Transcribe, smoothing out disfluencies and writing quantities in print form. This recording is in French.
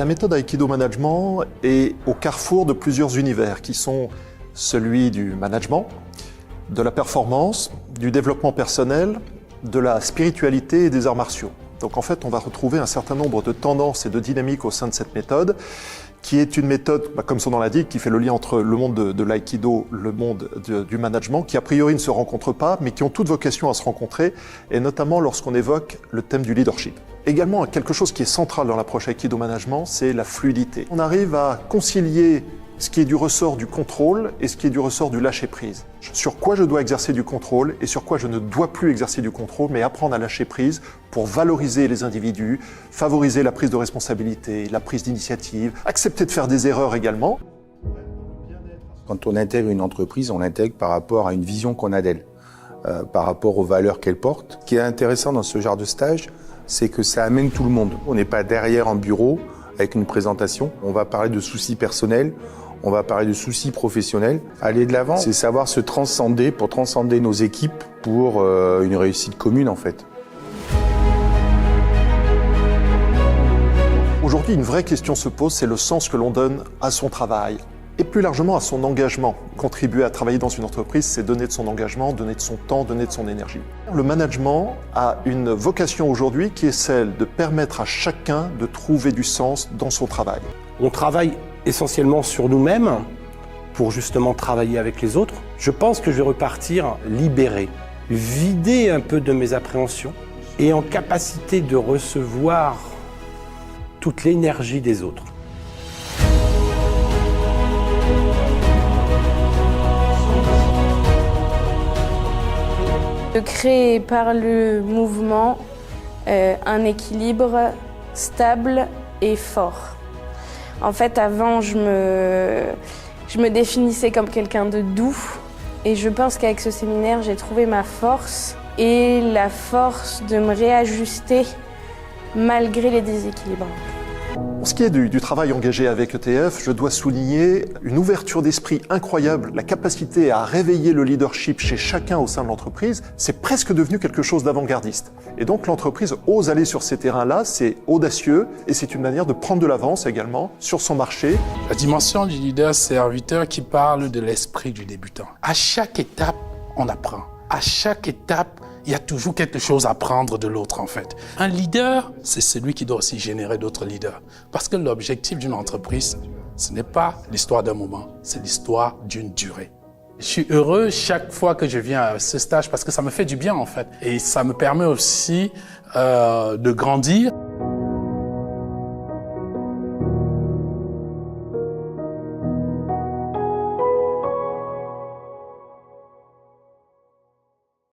La méthode Aikido Management est au carrefour de plusieurs univers qui sont celui du management, de la performance, du développement personnel, de la spiritualité et des arts martiaux. Donc en fait, on va retrouver un certain nombre de tendances et de dynamiques au sein de cette méthode, qui est une méthode, comme son nom l'indique, qui fait le lien entre le monde de l'aïkido, le monde du management, qui a priori ne se rencontrent pas, mais qui ont toute vocation à se rencontrer, et notamment lorsqu'on évoque le thème du leadership. Également, quelque chose qui est central dans l'approche Aikido Management, c'est la fluidité. On arrive à concilier ce qui est du ressort du contrôle et ce qui est du ressort du lâcher-prise. Sur quoi je dois exercer du contrôle et sur quoi je ne dois plus exercer du contrôle, mais apprendre à lâcher prise pour valoriser les individus, favoriser la prise de responsabilité, la prise d'initiative, accepter de faire des erreurs également. Quand on intègre une entreprise, on l'intègre par rapport à une vision qu'on a d'elle, par rapport aux valeurs qu'elle porte. Ce qui est intéressant dans ce genre de stage, c'est que ça amène tout le monde. On n'est pas derrière un bureau avec une présentation. On va parler de soucis personnels, on va parler de soucis professionnels. Aller de l'avant, c'est savoir se transcender pour transcender nos équipes pour une réussite commune en fait. Aujourd'hui, une vraie question se pose, c'est le sens que l'on donne à son travail et plus largement à son engagement. Contribuer à travailler dans une entreprise, c'est donner de son engagement, donner de son temps, donner de son énergie. Le management a une vocation aujourd'hui qui est celle de permettre à chacun de trouver du sens dans son travail. On travaille essentiellement sur nous-mêmes pour justement travailler avec les autres. Je pense que je vais repartir libéré, vidé un peu de mes appréhensions et en capacité de recevoir toute l'énergie des autres. De créer par le mouvement un équilibre stable et fort. En fait, avant, je me définissais comme quelqu'un de doux et je pense qu'avec ce séminaire, j'ai trouvé ma force et la force de me réajuster malgré les déséquilibres. Pour ce qui est du travail engagé avec ETF, je dois souligner une ouverture d'esprit incroyable, la capacité à réveiller le leadership chez chacun au sein de l'entreprise, c'est presque devenu quelque chose d'avant-gardiste. Et donc l'entreprise ose aller sur ces terrains-là, c'est audacieux et c'est une manière de prendre de l'avance également sur son marché. La dimension du leader serviteur qui parle de l'esprit du débutant. À chaque étape, on apprend. À chaque étape, il y a toujours quelque chose à prendre de l'autre en fait. Un leader, c'est celui qui doit aussi générer d'autres leaders. Parce que l'objectif d'une entreprise, ce n'est pas l'histoire d'un moment, c'est l'histoire d'une durée. Je suis heureux chaque fois que je viens à ce stage parce que ça me fait du bien en fait. Et ça me permet aussi de grandir.